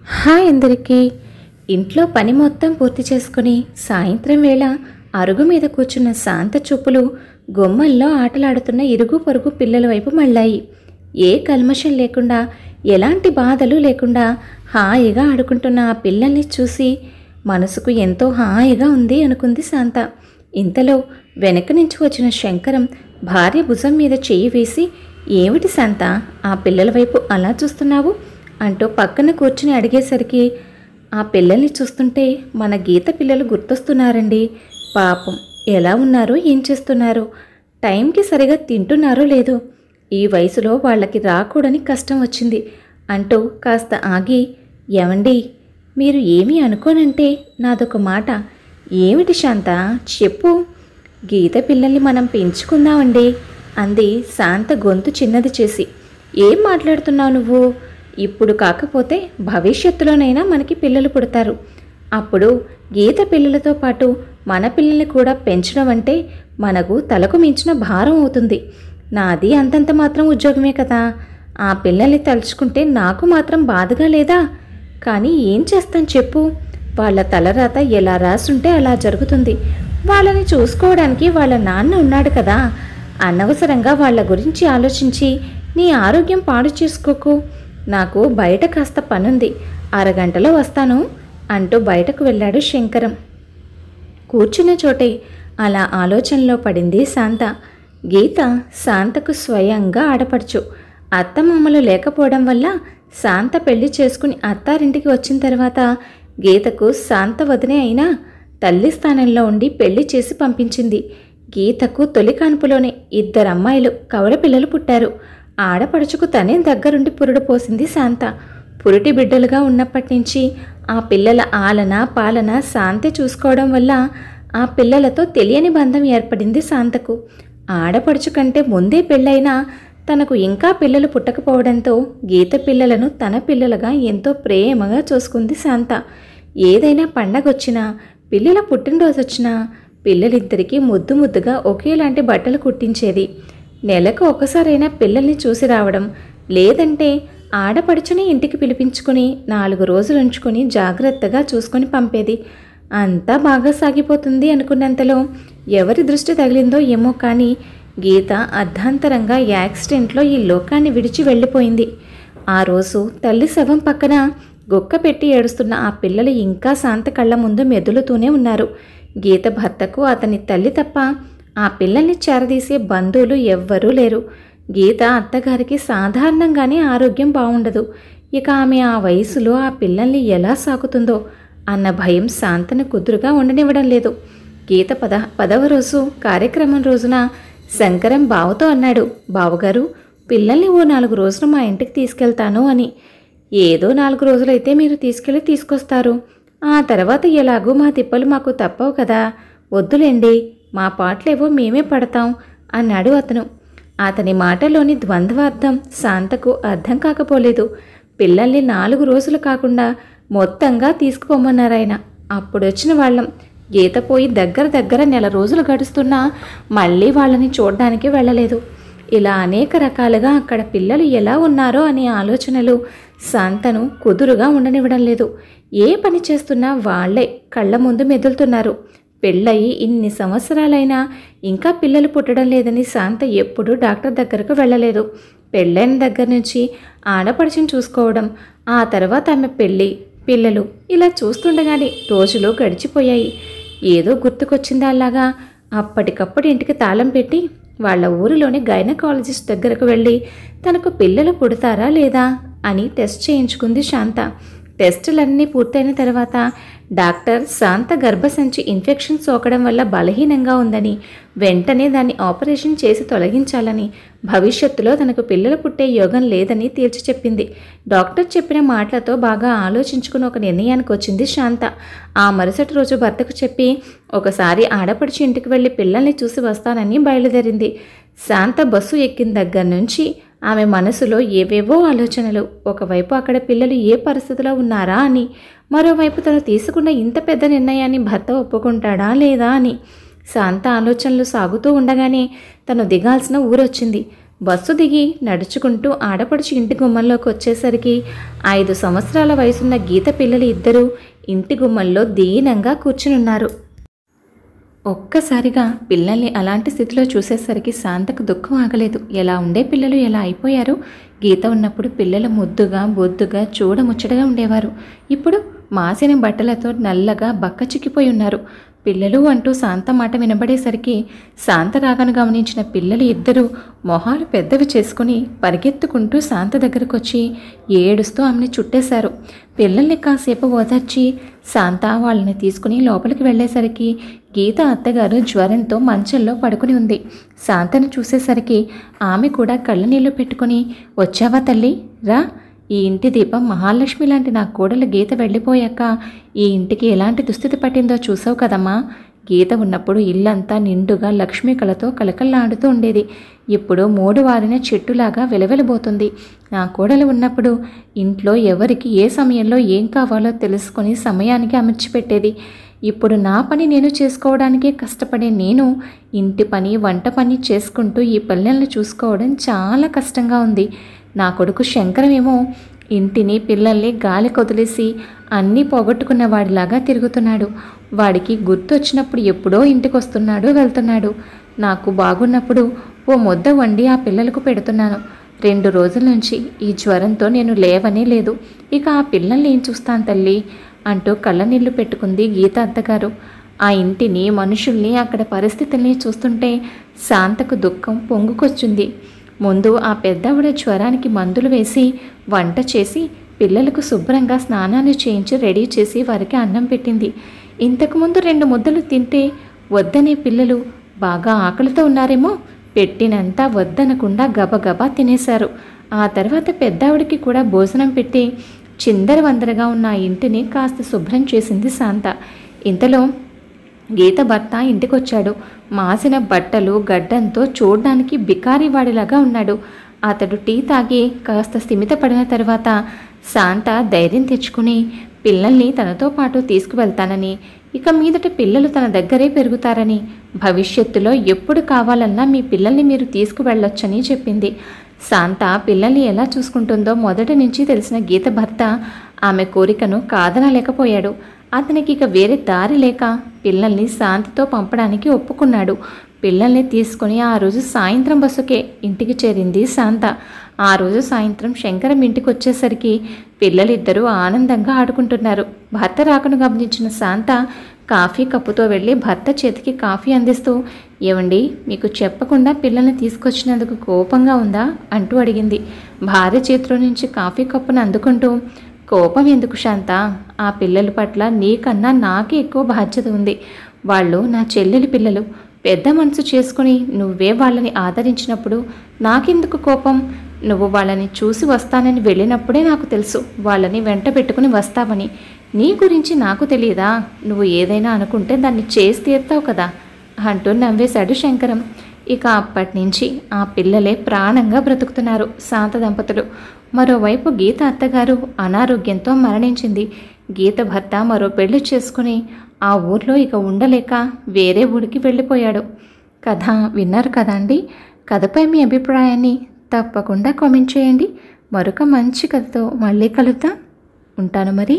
Hi అందరికీ. ఇంట్లో పని మొత్తం పూర్తి చేసుకుని సాయంత్రం వేళ అరుగు మీద కూర్చున్న శాంత చూపులు గుమ్మల్లో ఆటలాడుతున్న ఇరుగు పొరుగు పిల్లల వైపు మళ్ళాయి. ఏ కల్మషం లేకుండా, ఎలాంటి బాధలు లేకుండా హాయిగా ఆడుకుంటున్న ఆ పిల్లల్ని చూసి మనసుకు ఎంతో హాయిగా ఉంది అనుకుంది శాంత. ఇంతలో వెనక నుంచి వచ్చిన శంకరం భార్య భుజం మీద చెయ్యి వేసి, ఏమిటి శాంత, ఆ పిల్లల వైపు అలా చూస్తున్నావు అంటూ పక్కన కూర్చుని అడిగేసరికి, ఆ పిల్లల్ని చూస్తుంటే మన గీత పిల్లలు గుర్తొస్తున్నారండి. పాపం ఎలా ఉన్నారో, ఏం చేస్తున్నారో, టైంకి సరిగా తింటున్నారో లేదో, ఈ వయసులో వాళ్ళకి రాకూడని కష్టం వచ్చింది అంటూ కాస్త ఆగి, ఏమండి మీరు ఏమీ అనుకోనంటే నాదొక మాట. ఏమిటి శాంత, చెప్పు. గీత పిల్లల్ని మనం పెంచుకుందామండి అంది శాంత గొంతు చిన్నది చేసి. ఏం మాట్లాడుతున్నావు నువ్వు? ఇప్పుడు కాకపోతే భవిష్యత్తులోనైనా మనకి పిల్లలు పుడతారు. అప్పుడు గీత పిల్లలతో పాటు మన పిల్లల్ని కూడా పెంచడం అంటే మనకు తలకు మించిన భారం అవుతుంది. నాది అంతంత మాత్రం ఉద్యోగమే కదా. ఆ పిల్లల్ని తలుచుకుంటే నాకు మాత్రం బాధగా లేదా? కానీ ఏం చేస్తాను చెప్పు. వాళ్ళ తలరాత ఎలా రాసుంటే అలా జరుగుతుంది. వాళ్ళని చూసుకోవడానికి వాళ్ళ నాన్న ఉన్నాడు కదా. అనవసరంగా వాళ్ళ గురించి ఆలోచించి నీ ఆరోగ్యం పాడు చేసుకోకు. నాకు బయట కాస్త పనుంది, అరగంటలో వస్తాను అంటూ బయటకు వెళ్ళాడు శంకరం. కూర్చున్న చోటే అలా ఆలోచనలో పడింది శాంత. గీత శాంతకు స్వయంగా ఆడపడుచు. అత్తమామలు లేకపోవడం వల్ల శాంత పెళ్లి చేసుకుని అత్తారింటికి వచ్చిన తర్వాత గీతకు శాంత వదినే అయినా తల్లి స్థానంలో ఉండి పెళ్లి చేసి పంపించింది. గీతకు తొలి కాన్పులోనే 2 అమ్మాయిలు కవల పిల్లలు పుట్టారు. ఆడపడుచుకు తనే దగ్గరుండి పురుడు పోసింది శాంత. పురిటి బిడ్డలుగా ఉన్నప్పటి నుంచి ఆ పిల్లల ఆలన పాలన శాంతే చూసుకోవడం వల్ల ఆ పిల్లలతో తెలియని బంధం ఏర్పడింది శాంతకు. ఆడపడుచు కంటే ముందే పెళ్ళైనా తనకు ఇంకా పిల్లలు పుట్టకపోవడంతో గీత పిల్లలను తన పిల్లలుగా ఎంతో ప్రేమగా చూసుకుంది శాంత. ఏదైనా పండగొచ్చినా, పిల్లల పుట్టినరోజు వచ్చినా పిల్లలిద్దరికీ ముద్దు ముద్దుగా ఒకేలాంటి బట్టలు కుట్టించేది. నెలకు ఒకసారైనా పిల్లల్ని చూసి రావడం, లేదంటే ఆడపడుచుని ఇంటికి పిలిపించుకుని 4 రోజులు ఉంచుకొని జాగ్రత్తగా చూసుకొని పంపేది. అంతా బాగా సాగిపోతుంది అనుకున్నంతలో ఎవరి దృష్టి తగిలిందో ఏమో కానీ గీత అర్ధాంతరంగా యాక్సిడెంట్లో ఈ లోకాన్ని విడిచి వెళ్ళిపోయింది. ఆ రోజు తల్లి శవం పక్కన గుక్క పెట్టి ఏడుస్తున్న ఆ పిల్లలు ఇంకా శాంత కళ్ళ ముందు మెదులుతూనే ఉన్నారు. గీత భర్తకు అతని తల్లి తప్ప ఆ పిల్లల్ని చేరదీసే బంధువులు ఎవ్వరూ లేరు. గీత అత్తగారికి సాధారణంగానే ఆరోగ్యం బాగుండదు. ఇక ఆమె ఆ వయసులో ఆ పిల్లల్ని ఎలా సాకుతుందో అన్న భయం శాంతను కుదురుగా ఉండనివ్వడం లేదు. గీత 10వ రోజు కార్యక్రమం రోజున శంకరం బావతో అన్నాడు, బావగారు పిల్లల్ని ఓ 4 రోజులు మా ఇంటికి తీసుకెళ్తాను అని. ఏదో 4 రోజులైతే మీరు తీసుకెళ్ళి తీసుకొస్తారు, ఆ తర్వాత ఎలాగూ మా తిప్పలు మాకు తప్పవు కదా, వద్దులేండి, మా పాటలేవో మేమే పడతాం అన్నాడు అతను. అతని మాటలోని ద్వంద్వార్థం శాంతకు అర్థం కాకపోలేదు. పిల్లల్ని 4 రోజులు కాకుండా మొత్తంగా తీసుకుపోమన్నారాయన. అప్పుడొచ్చిన వాళ్ళం. గీత పోయి దగ్గర నెల రోజులు గడుస్తున్నా మళ్ళీ వాళ్ళని చూడడానికి వెళ్ళలేదు. ఇలా అనేక రకాలుగా అక్కడ పిల్లలు ఎలా ఉన్నారో అనే ఆలోచనలు శాంతను కుదురుగా ఉండనివ్వడం లేదు. ఏ పని చేస్తున్నా వాళ్లే కళ్ళ ముందు మెదులుతున్నారు. పెళ్ళయి ఇన్ని సంవత్సరాలైనా ఇంకా పిల్లలు పుట్టడం లేదని శాంత ఎప్పుడూ డాక్టర్ దగ్గరకు వెళ్ళలేదు. పెళ్ళైన దగ్గర నుంచి ఆడపడుచుని చూసుకోవడం, ఆ తర్వాత ఆమె పెళ్ళి, పిల్లలు ఇలా చూస్తుండగానే రోజులు గడిచిపోయాయి. ఏదో గుర్తుకొచ్చిందా అలాగా అప్పటికప్పుడు ఇంటికి తాళం పెట్టి వాళ్ళ ఊరిలోని గైనకాలజిస్ట్ దగ్గరకు వెళ్ళి తనకు పిల్లలు పుడతారా లేదా అని టెస్ట్ చేయించుకుంది శాంత. టెస్టులన్నీ పూర్తయిన తర్వాత డాక్టర్ శాంత గర్భసంచి ఇన్ఫెక్షన్ సోకడం వల్ల బలహీనంగా ఉందని, వెంటనే దాన్ని ఆపరేషన్ చేసి తొలగించాలని, భవిష్యత్తులో తనకు పిల్లలు పుట్టే యోగం లేదని తేల్చి చెప్పింది. డాక్టర్ చెప్పిన మాటలతో బాగా ఆలోచించుకుని ఒక నిర్ణయానికి వచ్చింది శాంత. ఆ మరుసటి రోజు భర్తకు చెప్పి ఒకసారి ఆడపడిచి ఇంటికి వెళ్ళి పిల్లల్ని చూసి వస్తానని బయలుదేరింది. శాంత బస్సు ఎక్కిన దగ్గర నుంచి ఆమె మనసులో ఏవేవో ఆలోచనలు. ఒకవైపు అక్కడ పిల్లలు ఏ పరిస్థితిలో ఉన్నారా అని, మరోవైపు తను తీసుకున్న ఇంత పెద్ద నిర్ణయాన్ని భర్త ఒప్పుకుంటాడా లేదా అని. శాంత ఆలోచనలు సాగుతూ ఉండగానే తను దిగాల్సిన ఊరొచ్చింది. బస్సు దిగి నడుచుకుంటూ ఆడపడుచు ఇంటి గుమ్మంలోకి వచ్చేసరికి 5 సంవత్సరాల వయసున్న గీత పిల్లలు ఇద్దరూ ఇంటి గుమ్మంలో దీనంగా కూర్చునున్నారు. ఒక్కసారిగా పిల్లల్ని అలాంటి స్థితిలో చూసేసరికి శాంతకు దుఃఖం ఆగలేదు. ఎలా ఉండే పిల్లలు ఎలా అయిపోయారు? గీత ఉన్నప్పుడు పిల్లలు ముద్దుగా బొద్దుగా చూడముచ్చటగా ఉండేవారు. ఇప్పుడు మాసిన బట్టలతో నల్లగా బక్క చిక్కిపోయి ఉన్నారు. పిల్లలు అంటూ శాంత మాట వినబడేసరికి శాంత రాగాను గమనించిన పిల్లలు ఇద్దరూ మొహాలు పెద్దవి చేసుకుని పరిగెత్తుకుంటూ శాంత దగ్గరకు వచ్చి ఏడుస్తూ ఆమెను చుట్టేశారు. పిల్లల్ని కాసేపు ఓదార్చి శాంత వాళ్ళని తీసుకుని లోపలికి వెళ్ళేసరికి గీత అత్తగారు జ్వరంతో మంచంలో పడుకుని ఉంది. శాంతను చూసేసరికి ఆమె కూడా కళ్ళ నీళ్లు పెట్టుకుని, వచ్చావా తల్లి, రా, ఈ ఇంటి దీపం మహాలక్ష్మి లాంటి నా కోడలు గీత వెళ్ళిపోయాక ఈ ఇంటికి ఎలాంటి దుస్థితి పట్టిందో చూసావు కదమ్మా. గీత ఉన్నప్పుడు ఇల్లంతా నిండుగా లక్ష్మీ కళతో కలకల్లాడుతూ ఉండేది. ఇప్పుడు మూడువారిన చెట్టులాగా వెలవెలబోతుంది. నా కోడలు ఉన్నప్పుడు ఇంట్లో ఎవరికి ఏ సమయంలో ఏం కావాలో తెలుసుకొని సమయానికి అమర్చిపెట్టేది. ఇప్పుడు నా పని నేను చేసుకోవడానికే కష్టపడే నేను ఇంటి పని వంట పని చేసుకుంటూ ఈ పిల్లల్ని చూసుకోవడం చాలా కష్టంగా ఉంది. నా కొడుకు శంకరమేమో ఇంటిని పిల్లల్ని గాలి కొదిలేసి అన్నీ పోగొట్టుకున్న వాడిలాగా తిరుగుతున్నాడు. వాడికి గుర్తొచ్చినప్పుడు ఎప్పుడో ఇంటికి వస్తున్నాడు వెళ్తున్నాడు. నాకు బాగున్నప్పుడు ఓ ముద్ద వండి ఆ పిల్లలకు పెడుతున్నాను. 2 రోజుల నుంచి ఈ జ్వరంతో నేను లేవనే లేదు. ఇక ఆ పిల్లల్ని ఏం చూస్తాను తల్లి అంటూ కళ్ళనీళ్లు పెట్టుకుంది గీత అత్తగారు. ఆ ఇంటిని మనుషుల్ని అక్కడ పరిస్థితుల్ని చూస్తుంటే శాంతకు దుఃఖం పొంగుకొచ్చింది. ముందు ఆ పెద్దవిడ జ్వరానికి మందులు వేసి వంట చేసి పిల్లలకు శుభ్రంగా స్నానాలు చేయించి రెడీ చేసి వారికి అన్నం పెట్టింది. ఇంతకుముందు 2 ముద్దలు తింటే వద్దనే పిల్లలు బాగా ఆకలితో ఉన్నారేమో పెట్టినంతా వద్దనకుండా గబగబా తినేశారు. ఆ తర్వాత పెద్దావిడికి కూడా భోజనం పెట్టి చిందరవందరగా ఉన్న ఆ ఇంటిని కాస్త శుభ్రం చేసింది శాంత. ఇంతలో గీత భర్త ఇంటికొచ్చాడు. మాసిన బట్టలు గడ్డంతో చూడ్డానికి బికారివాడిలాగా ఉన్నాడు. అతడు టీ తాగి కాస్త స్థిమితపడిన తర్వాత శాంత ధైర్యం తెచ్చుకుని పిల్లల్ని తనతో పాటు తీసుకువెళ్తానని, ఇక మీదట పిల్లలు తన దగ్గరే పెరుగుతారని, భవిష్యత్తులో ఎప్పుడు కావాలన్నా మీ పిల్లల్ని మీరు తీసుకువెళ్ళొచ్చని చెప్పింది. శాంత పిల్లల్ని ఎలా చూసుకుంటుందో మొదటి నుంచి తెలిసిన గీత భర్త ఆమె కోరికను కాదనలేకపోయాడు. అతనికి ఇక వేరే దారి లేక పిల్లల్ని శాంతితో పంపడానికి ఒప్పుకున్నాడు. పిల్లల్ని తీసుకుని ఆ రోజు సాయంత్రం బస్సుకే ఇంటికి చేరింది శాంత. ఆ రోజు సాయంత్రం శంకరం ఇంటికి వచ్చేసరికి పిల్లలిద్దరూ ఆనందంగా ఆడుకుంటున్నారు. భర్త రాకను గమనించిన శాంత కాఫీ కప్పుతో వెళ్ళి భర్త చేతికి కాఫీ అందిస్తూ, ఏమండి, మీకు చెప్పకుండా పిల్లల్ని తీసుకొచ్చినందుకు కోపంగా ఉందా అంటూ అడిగింది. భార్య చేతిలో నుంచి కాఫీ కప్పును అందుకుంటూ, కోపం ఎందుకు శాంత, ఆ పిల్లల పట్ల నీకన్నా నాకే ఎక్కువ బాధ్యత ఉంది. వాళ్ళు నా చెల్లెలి పిల్లలు. పెద్ద మనసు చేసుకుని నువ్వే వాళ్ళని ఆదరించినప్పుడు నాకెందుకు కోపం? నువ్వు వాళ్ళని చూసి వస్తానని వెళ్ళినప్పుడే నాకు తెలుసు వాళ్ళని వెంట పెట్టుకుని వస్తావని. నీ గురించి నాకు తెలియదా? నువ్వు ఏదైనా అనుకుంటే దాన్ని చేసి తీరుతావు కదా అంటూ నవ్వేశాడు శంకరం. ఇక అప్పటి నుంచి ఆ పిల్లలే ప్రాణంగా బ్రతుకుతున్నారు శాంత దంపతులు. మరోవైపు గీత అత్తగారు అనారోగ్యంతో మరణించింది. గీత భర్త మరో పెళ్లి చేసుకుని ఆ ఊర్లో ఇక ఉండలేక వేరే ఊరికి వెళ్ళిపోయాడు. కథ విన్నారు కదండి. కథపై మీ అభిప్రాయాన్ని తప్పకుండా కామెంట్ చేయండి. మరొక మంచి కథతో మళ్ళీ కలుద్దాం. ఉంటాను మరి.